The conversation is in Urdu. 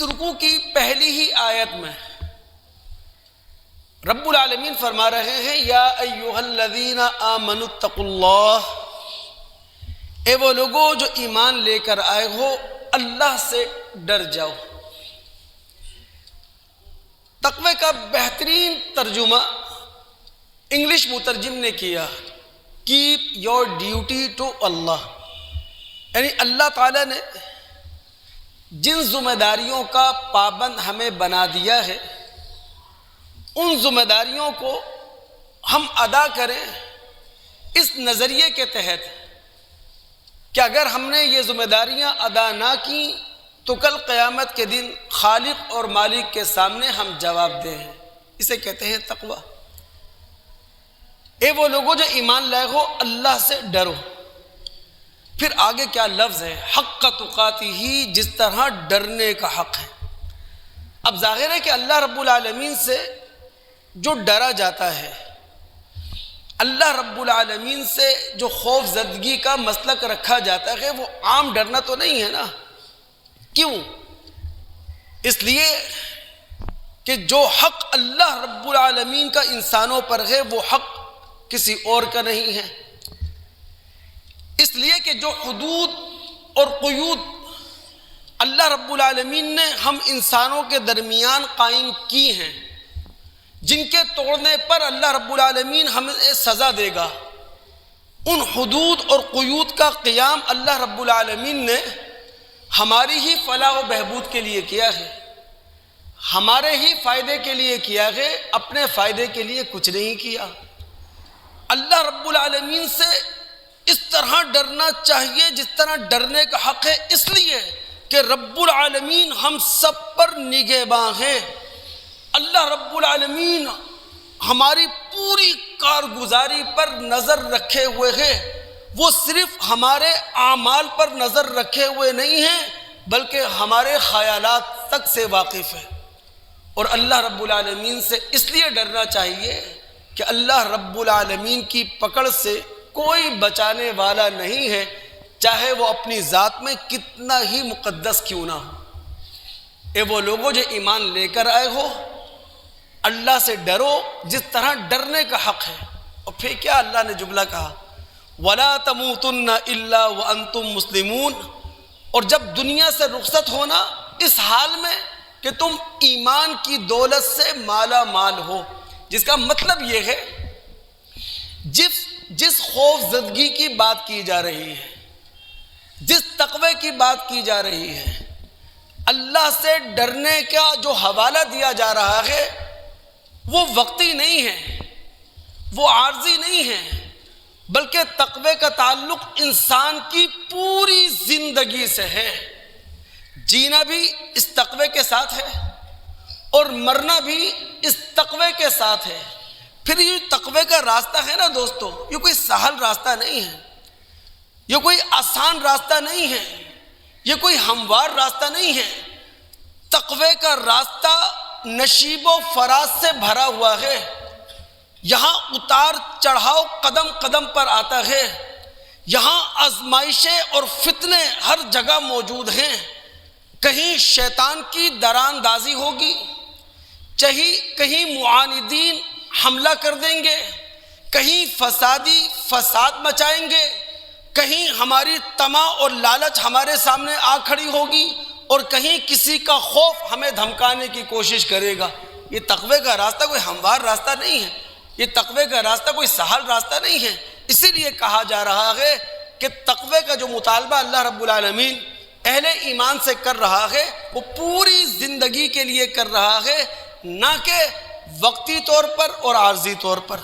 رکوع کی پہلی ہی آیت میں رب العالمین فرما رہے ہیں یا ایھا الذین آمنوا اتقوا اللہ، اے وہ لوگوں جو ایمان لے کر آئے ہو اللہ سے ڈر جاؤ۔ تقوی کا بہترین ترجمہ انگلش مترجم نے کیا کیپ یور ڈیوٹی ٹو اللہ، یعنی اللہ تعالیٰ نے جن ذمہ داریوں کا پابند ہمیں بنا دیا ہے ان ذمہ داریوں کو ہم ادا کریں اس نظریے کے تحت کہ اگر ہم نے یہ ذمہ داریاں ادا نہ کی تو کل قیامت کے دن خالق اور مالک کے سامنے ہم جواب دیں ہیں۔ اسے کہتے ہیں تقوی۔ اے وہ لوگوں جو ایمان لائے ہو اللہ سے ڈرو۔ پھر آگے کیا لفظ ہے، حق تقاتہ، جس طرح ڈرنے کا حق ہے۔ اب ظاہر ہے کہ اللہ رب العالمین سے جو ڈرا جاتا ہے، اللہ رب العالمین سے جو خوف زدگی کا مسلک رکھا جاتا ہے، وہ عام ڈرنا تو نہیں ہے نا۔ کیوں؟ اس لیے کہ جو حق اللہ رب العالمین کا انسانوں پر ہے وہ حق کسی اور کا نہیں ہے۔ اس لیے کہ جو حدود اور قیود اللہ رب العالمین نے ہم انسانوں کے درمیان قائم کی ہیں، جن کے توڑنے پر اللہ رب العالمین ہمیں سزا دے گا، ان حدود اور قیود کا قیام اللہ رب العالمین نے ہماری ہی فلاح و بہبود کے لیے کیا ہے، ہمارے ہی فائدے کے لیے کیا ہے، اپنے فائدے کے لیے کچھ نہیں کیا۔ اللہ رب العالمین سے اس طرح ڈرنا چاہیے جس طرح ڈرنے کا حق ہے، اس لیے کہ رب العالمین ہم سب پر نگہباں ہیں۔ اللہ رب العالمین ہماری پوری کارگزاری پر نظر رکھے ہوئے ہیں۔ وہ صرف ہمارے اعمال پر نظر رکھے ہوئے نہیں ہیں بلکہ ہمارے خیالات تک سے واقف ہے۔ اور اللہ رب العالمین سے اس لیے ڈرنا چاہیے کہ اللہ رب العالمین کی پکڑ سے کوئی بچانے والا نہیں ہے، چاہے وہ اپنی ذات میں کتنا ہی مقدس کیوں نہ ہو۔ اے وہ لوگوں جو ایمان لے کر آئے ہو اللہ سے ڈرو جس طرح ڈرنے کا حق ہے۔ اور پھر کیا اللہ نے جملہ کہا، وَلَا تَمُوتُنَّ إِلَّا وَأَنْتُمْ مُسْلِمُونَ، اور جب دنیا سے رخصت ہونا اس حال میں کہ تم ایمان کی دولت سے مالا مال ہو، جس کا مطلب یہ ہے جس خوف زدگی کی بات کی جا رہی ہے، جس تقوی کی بات کی جا رہی ہے، اللہ سے ڈرنے کا جو حوالہ دیا جا رہا ہے وہ وقتی نہیں ہے، وہ عارضی نہیں ہے، بلکہ تقوی کا تعلق انسان کی پوری زندگی سے ہے۔ جینا بھی اس تقوی کے ساتھ ہے اور مرنا بھی اس تقوی کے ساتھ ہے۔ پھر یہ تقوی کا راستہ ہے نا دوستو، یہ کوئی سہل راستہ نہیں ہے، یہ کوئی آسان راستہ نہیں ہے، یہ کوئی ہموار راستہ نہیں ہے۔ تقوی کا راستہ نشیب و فراز سے بھرا ہوا ہے، یہاں اتار چڑھاؤ قدم قدم پر آتا ہے، یہاں آزمائشیں اور فتنے ہر جگہ موجود ہیں۔ کہیں شیطان کی دراندازی ہوگی، کہیں معاندین حملہ کر دیں گے، کہیں فسادی فساد مچائیں گے، کہیں ہماری طمع اور لالچ ہمارے سامنے آ کھڑی ہوگی، اور کہیں کسی کا خوف ہمیں دھمکانے کی کوشش کرے گا۔ یہ تقوی کا راستہ کوئی ہموار راستہ نہیں ہے، یہ تقوی کا راستہ کوئی سہل راستہ نہیں ہے۔ اسی لیے کہا جا رہا ہے کہ تقوی کا جو مطالبہ اللہ رب العالمین اہل ایمان سے کر رہا ہے وہ پوری زندگی کے لیے کر رہا ہے، نہ کہ وقتی طور پر اور عارضی طور پر۔